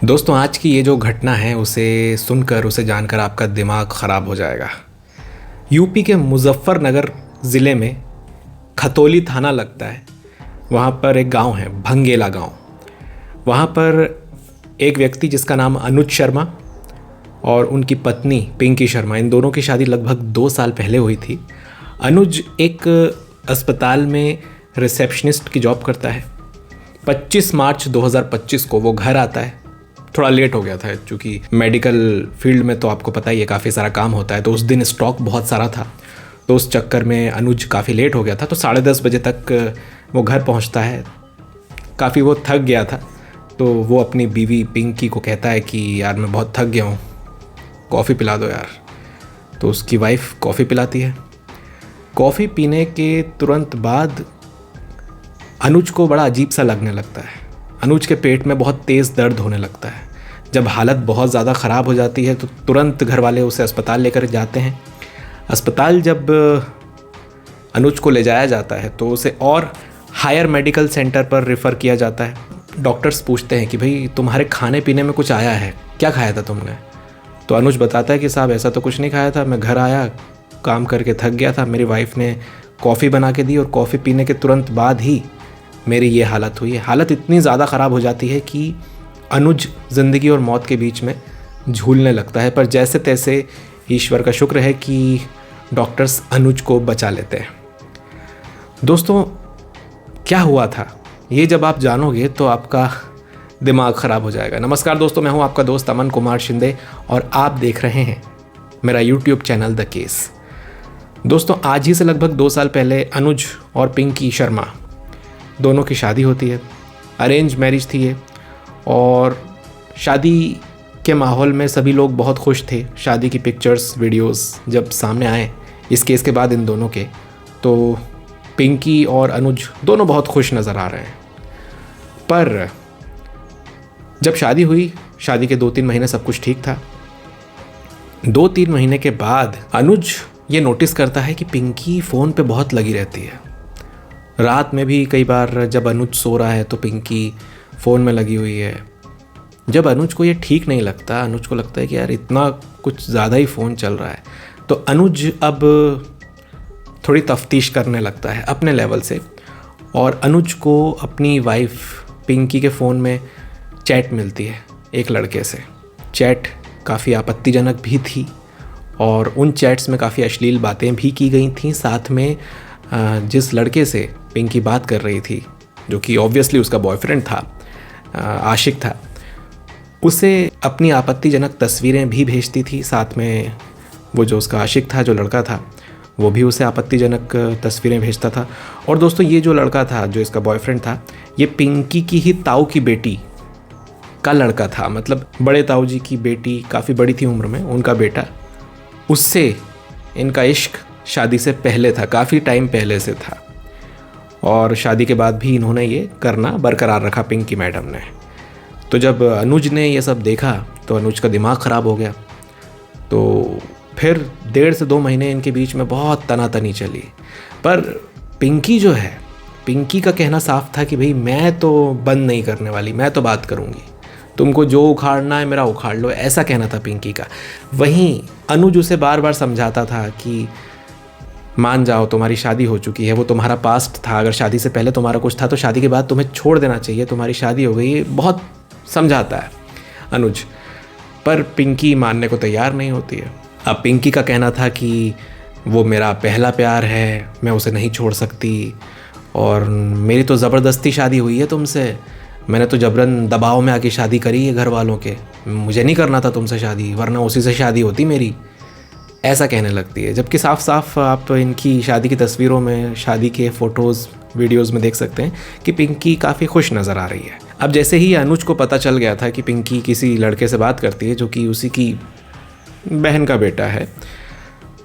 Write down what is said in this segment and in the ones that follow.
दोस्तों, आज की ये जो घटना है उसे सुनकर उसे जानकर आपका दिमाग ख़राब हो जाएगा। यूपी के मुजफ्फरनगर ज़िले में खतौली थाना लगता है। वहाँ पर एक गांव है, भंगेला गांव। वहाँ पर एक व्यक्ति जिसका नाम अनुज शर्मा और उनकी पत्नी पिंकी शर्मा, इन दोनों की शादी लगभग 2 साल पहले हुई थी। अनुज एक अस्पताल में रिसेप्शनिस्ट की जॉब करता है। 25 मार्च 2025 को वो घर आता है। थोड़ा लेट हो गया था क्योंकि मेडिकल फील्ड में तो आपको पता ही है काफ़ी सारा काम होता है, तो उस दिन स्टॉक बहुत सारा था, तो उस चक्कर में अनुज काफ़ी लेट हो गया था। तो 10:30 बजे तक वो घर पहुंचता है। काफ़ी वो थक गया था, तो वो अपनी बीवी पिंकी को कहता है कि यार मैं बहुत थक गया हूँ, कॉफ़ी पिला दो यार। तो उसकी वाइफ कॉफ़ी पिलाती है। कॉफ़ी पीने के तुरंत बाद अनुज को बड़ा अजीब सा लगने लगता है। अनुज के पेट में बहुत तेज़ दर्द होने लगता है। जब हालत बहुत ज़्यादा ख़राब हो जाती है तो तुरंत घर वाले उसे अस्पताल लेकर जाते हैं। अस्पताल जब अनुज को ले जाया जाता है तो उसे और हायर मेडिकल सेंटर पर रेफ़र किया जाता है। डॉक्टर्स पूछते हैं कि भाई तुम्हारे खाने पीने में कुछ आया है, क्या खाया था तुमने? तो अनुज बताता है कि साहब ऐसा तो कुछ नहीं खाया था, मैं घर आया, काम करके थक गया था, मेरी वाइफ ने कॉफ़ी बना के दी और कॉफ़ी पीने के तुरंत बाद ही मेरी ये हालत हुई है। हालत इतनी ज़्यादा ख़राब हो जाती है कि अनुज ज़िंदगी और मौत के बीच में झूलने लगता है, पर जैसे तैसे ईश्वर का शुक्र है कि डॉक्टर्स अनुज को बचा लेते हैं। दोस्तों, क्या हुआ था ये जब आप जानोगे तो आपका दिमाग ख़राब हो जाएगा। नमस्कार दोस्तों, मैं हूं आपका दोस्त अमन कुमार शिंदे और आप देख रहे हैं मेरा यूट्यूब चैनल द केस। दोस्तों, आज ही से लगभग 2 साल पहले अनुज और पिंकी शर्मा दोनों की शादी होती है। अरेंज मैरिज थी ये, और शादी के माहौल में सभी लोग बहुत खुश थे। शादी की पिक्चर्स वीडियोस जब सामने आए इस केस के बाद इन दोनों के, तो पिंकी और अनुज दोनों बहुत खुश नज़र आ रहे हैं। पर जब शादी हुई, शादी के 2-3 महीने सब कुछ ठीक था। 2-3 महीने के बाद अनुज ये नोटिस करता है कि पिंकी फ़ोन पे बहुत लगी रहती है। रात में भी कई बार जब अनुज सो रहा है तो पिंकी फ़ोन में लगी हुई है। जब अनुज को ये ठीक नहीं लगता, अनुज को लगता है कि यार इतना कुछ ज़्यादा ही फ़ोन चल रहा है, तो अनुज अब थोड़ी तफ्तीश करने लगता है अपने लेवल से, और अनुज को अपनी वाइफ पिंकी के फ़ोन में चैट मिलती है एक लड़के से। चैट काफ़ी आपत्तिजनक भी थी और उन चैट्स में काफ़ी अश्लील बातें भी की गई थीं। साथ में जिस लड़के से पिंकी बात कर रही थी, जो कि ऑब्वियसली उसका बॉयफ्रेंड था, आशिक था, उसे अपनी आपत्तिजनक तस्वीरें भी भेजती थी। साथ में वो जो उसका आशिक था, जो लड़का था, वो भी उसे आपत्तिजनक तस्वीरें भेजता था। और दोस्तों, ये जो लड़का था, जो इसका बॉयफ्रेंड था, ये पिंकी की ही ताऊ की बेटी का लड़का था। मतलब बड़े ताऊ जी की बेटी काफ़ी बड़ी थी उम्र में, उनका बेटा, उससे इनका इश्क शादी से पहले था, काफ़ी टाइम पहले से था। और शादी के बाद भी इन्होंने ये करना बरकरार रखा पिंकी मैडम ने। तो जब अनुज ने ये सब देखा तो अनुज का दिमाग ख़राब हो गया। तो फिर 1.5 से 2 महीने इनके बीच में बहुत तनातनी चली। पर पिंकी जो है, पिंकी का कहना साफ था कि भाई मैं तो बंद नहीं करने वाली, मैं तो बात करूँगी, तुमको जो उखाड़ना है मेरा उखाड़ लो, ऐसा कहना था पिंकी का। वहीं अनुज उसे बार बार समझाता था कि मान जाओ, तुम्हारी शादी हो चुकी है, वो तुम्हारा पास्ट था। अगर शादी से पहले तुम्हारा कुछ था तो शादी के बाद तुम्हें छोड़ देना चाहिए, तुम्हारी शादी हो गई। बहुत समझाता है अनुज, पर पिंकी मानने को तैयार नहीं होती है। अब पिंकी का कहना था कि वो मेरा पहला प्यार है, मैं उसे नहीं छोड़ सकती, और मेरी तो ज़बरदस्ती शादी हुई है तुमसे, मैंने तो जबरन दबाव में आके शादी करी है घर वालों के, मुझे नहीं करना था तुमसे शादी, वरना उसी से शादी होती मेरी, ऐसा कहने लगती है। जबकि साफ साफ आप इनकी शादी की तस्वीरों में, शादी के फ़ोटोज़ वीडियोज़ में देख सकते हैं कि पिंकी काफ़ी खुश नज़र आ रही है। अब जैसे ही अनुज को पता चल गया था कि पिंकी किसी लड़के से बात करती है जो कि उसी की बहन का बेटा है,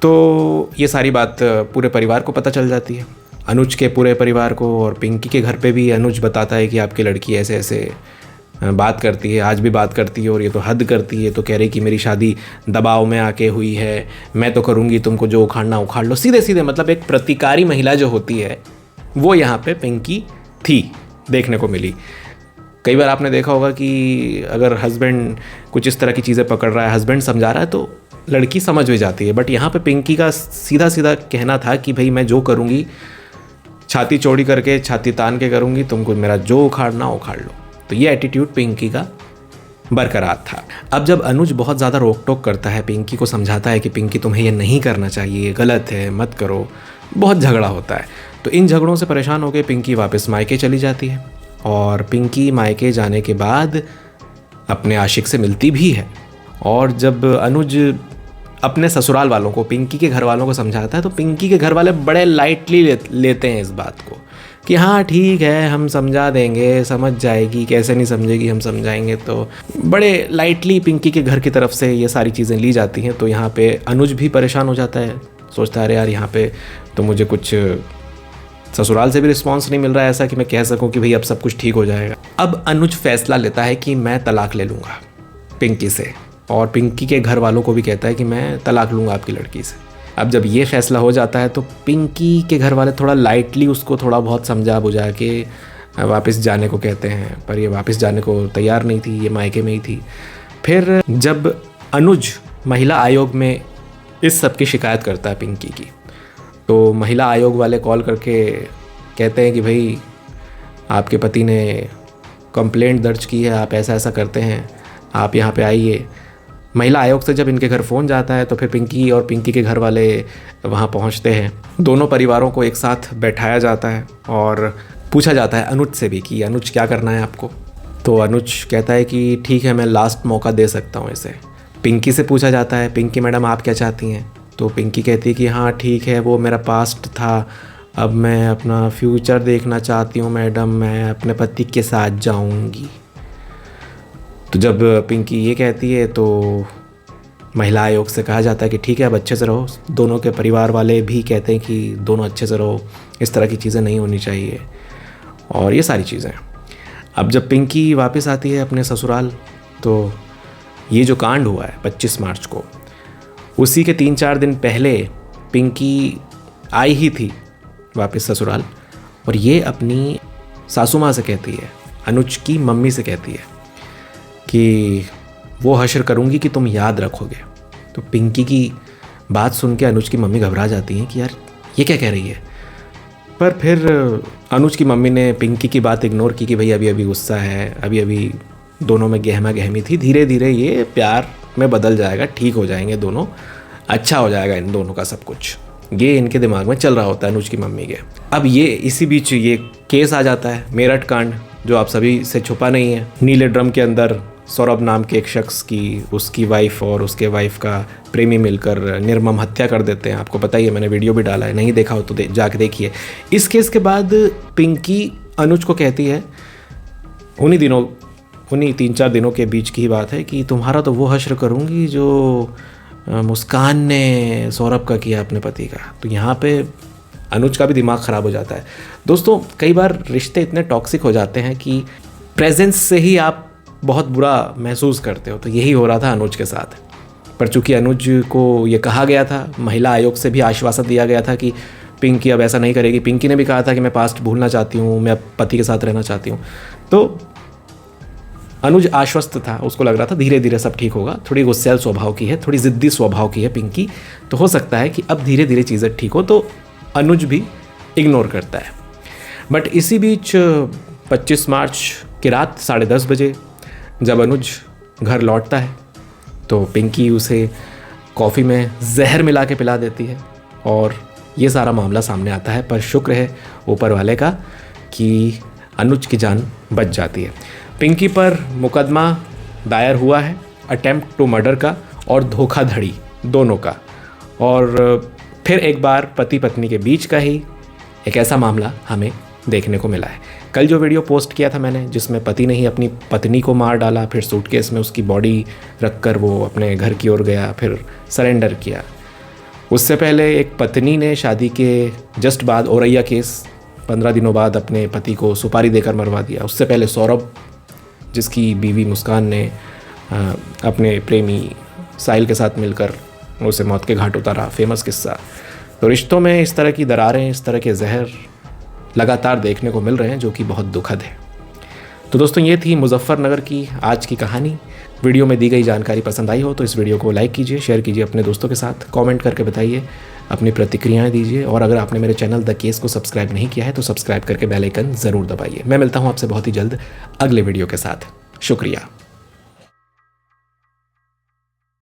तो ये सारी बात पूरे परिवार को पता चल जाती है, अनुज के पूरे परिवार को। और पिंकी के घर पे भी अनुज बताता है कि आपकी लड़की ऐसे ऐसे बात करती है, आज भी बात करती है, और ये तो हद करती है, तो कह रही कि मेरी शादी दबाव में आके हुई है, मैं तो करूँगी, तुमको जो उखाड़ना उखाड़ लो। सीधे सीधे मतलब एक प्रतिकारी महिला जो होती है वो यहाँ पे पिंकी थी, देखने को मिली। कई बार आपने देखा होगा कि अगर हस्बैंड कुछ इस तरह की चीज़ें पकड़ रहा है, हस्बैंड समझा रहा है तो लड़की समझ भी जाती है। बट यहाँ पे पिंकी का सीधा सीधा कहना था कि भाई मैं जो करूँगी छाती चौड़ी करके, छाती तान के करूँगी, तुमको मेरा जो उखाड़ना उखाड़ लो। तो ये एटीट्यूड पिंकी का बरकरार था। अब जब अनुज बहुत ज़्यादा रोक टोक करता है, पिंकी को समझाता है कि पिंकी तुम्हें ये नहीं करना चाहिए, गलत है, मत करो, बहुत झगड़ा होता है। तो इन झगड़ों से परेशान होकर पिंकी वापस मायके चली जाती है और पिंकी मायके जाने के बाद अपने आशिक से मिलती भी है। और जब अनुज अपने ससुराल वालों को, पिंकी के घर वालों को समझाता है तो पिंकी के घर वाले बड़े लाइटली लेते हैं इस बात को कि हाँ ठीक है, हम समझा देंगे, समझ जाएगी, कैसे नहीं समझेगी, हम समझाएंगे। तो बड़े लाइटली पिंकी के घर की तरफ से ये सारी चीज़ें ली जाती हैं। तो यहाँ पे अनुज भी परेशान हो जाता है, सोचता है अरे यार यहाँ पे तो मुझे कुछ ससुराल से भी रिस्पॉन्स नहीं मिल रहा है ऐसा कि मैं कह सकूं कि भाई अब सब कुछ ठीक हो जाएगा। अब अनुज फैसला लेता है कि मैं तलाक ले लूँगा पिंकी से, और पिंकी के घर वालों को भी कहता है कि मैं तलाक लूँगा आपकी लड़की से। अब जब ये फैसला हो जाता है तो पिंकी के घर वाले थोड़ा लाइटली उसको थोड़ा बहुत समझा बुझा के वापस जाने को कहते हैं, पर ये वापस जाने को तैयार नहीं थी, ये मायके में ही थी। फिर जब अनुज महिला आयोग में इस सब की शिकायत करता है पिंकी की, तो महिला आयोग वाले कॉल करके कहते हैं कि भाई आपके पति ने कंप्लेंट दर्ज की है, आप ऐसा ऐसा करते हैं, आप यहाँ पे आइए। महिला आयोग से जब इनके घर फ़ोन जाता है तो फिर पिंकी और पिंकी के घर वाले वहाँ पहुँचते हैं। दोनों परिवारों को एक साथ बैठाया जाता है और पूछा जाता है अनुज से भी कि अनुज क्या करना है आपको। तो अनुज कहता है कि ठीक है, मैं लास्ट मौका दे सकता हूँ इसे। पिंकी से पूछा जाता है, पिंकी मैडम आप क्या चाहती हैं? तो पिंकी कहती है कि हाँ ठीक है, वो मेरा पास्ट था, अब मैं अपना फ्यूचर देखना चाहती हूँ मैडम, मैं अपने पति के साथ जाऊँगी। तो जब पिंकी ये कहती है तो महिला आयोग से कहा जाता है कि ठीक है अब अच्छे से रहो। दोनों के परिवार वाले भी कहते हैं कि दोनों अच्छे से रहो, इस तरह की चीज़ें नहीं होनी चाहिए और ये सारी चीज़ें। अब जब पिंकी वापस आती है अपने ससुराल तो ये जो कांड हुआ है 25 मार्च को, उसी के 3-4 दिन पहले पिंकी आई ही थी वापस ससुराल और ये अपनी सासू माँ से कहती है, अनुज की मम्मी से कहती है कि वो हश्र करूँगी कि तुम याद रखोगे। तो पिंकी की बात सुन के अनुज की मम्मी घबरा जाती हैं कि यार ये क्या कह रही है। पर फिर अनुज की मम्मी ने पिंकी की बात इग्नोर की कि भाई अभी अभी गुस्सा है, अभी अभी दोनों में गहमा गहमी थी, धीरे धीरे ये प्यार में बदल जाएगा, ठीक हो जाएंगे दोनों, अच्छा हो जाएगा इन दोनों का सब कुछ। ये इनके दिमाग में चल रहा होता है अनुज की मम्मी के। अब ये इसी बीच ये केस आ जाता है, मेरठ कांड, जो आप सभी से छुपा नहीं है। नीले ड्रम के अंदर सौरभ नाम के एक शख्स की, उसकी वाइफ और उसके वाइफ का प्रेमी मिलकर निर्मम हत्या कर देते हैं। आपको पता ही है, मैंने वीडियो भी डाला है, नहीं देखा हो तो जाके देखिए। इस केस के बाद पिंकी अनुज को कहती है, उन्हीं 3-4 दिनों के बीच की ही बात है, कि तुम्हारा तो वो हश्र करूँगी जो मुस्कान ने सौरभ का किया अपने पति का। तो यहाँ पे अनुज का भी दिमाग ख़राब हो जाता है। दोस्तों कई बार रिश्ते इतने टॉक्सिक हो जाते हैं कि प्रेजेंस से ही आप बहुत बुरा महसूस करते हो। तो यही हो रहा था अनुज के साथ। पर चूंकि अनुज को ये कहा गया था, महिला आयोग से भी आश्वासन दिया गया था कि पिंकी अब ऐसा नहीं करेगी। पिंकी ने भी कहा था कि मैं पास्ट भूलना चाहती हूँ, मैं अब पति के साथ रहना चाहती हूँ। तो अनुज आश्वस्त था, उसको लग रहा था धीरे धीरे सब ठीक होगा। थोड़ी गुस्सैल स्वभाव की है, थोड़ी ज़िद्दी स्वभाव की है पिंकी, तो हो सकता है कि अब धीरे धीरे चीज़ें ठीक हो। तो अनुज भी इग्नोर करता है। बट इसी बीच 25 मार्च की रात 10:30 बजे जब अनुज घर लौटता है तो पिंकी उसे कॉफ़ी में जहर मिला के पिला देती है और ये सारा मामला सामने आता है। पर शुक्र है ऊपर वाले का कि अनुज की जान बच जाती है। पिंकी पर मुकदमा दायर हुआ है अटेम्प्ट टू मर्डर का और धोखाधड़ी दोनों का। और फिर एक बार पति पत्नी के बीच का ही एक ऐसा मामला हमें देखने को मिला है। कल जो वीडियो पोस्ट किया था मैंने, जिसमें पति ने ही अपनी पत्नी को मार डाला, फिर सूटकेस में उसकी बॉडी रखकर वो अपने घर की ओर गया, फिर सरेंडर किया। उससे पहले एक पत्नी ने शादी के जस्ट बाद औरैया केस 15 दिनों बाद अपने पति को सुपारी देकर मरवा दिया। उससे पहले सौरभ, जिसकी बीवी मुस्कान ने अपने प्रेमी साहिल के साथ मिलकर उसे मौत के घाट उतारा, फेमस किस्सा। तो रिश्तों में इस तरह की दरारें, इस तरह के जहर लगातार देखने को मिल रहे हैं, जो कि बहुत दुखद है। तो दोस्तों ये थी मुजफ्फरनगर की आज की कहानी। वीडियो में दी गई जानकारी पसंद आई हो तो इस वीडियो को लाइक कीजिए, शेयर कीजिए अपने दोस्तों के साथ, कमेंट करके बताइए, अपनी प्रतिक्रियाएं दीजिए। और अगर आपने मेरे चैनल द केस को सब्सक्राइब नहीं किया है तो सब्सक्राइब करके बेल आइकन ज़रूर दबाइए। मैं मिलता हूँ आपसे बहुत ही जल्द अगले वीडियो के साथ। शुक्रिया।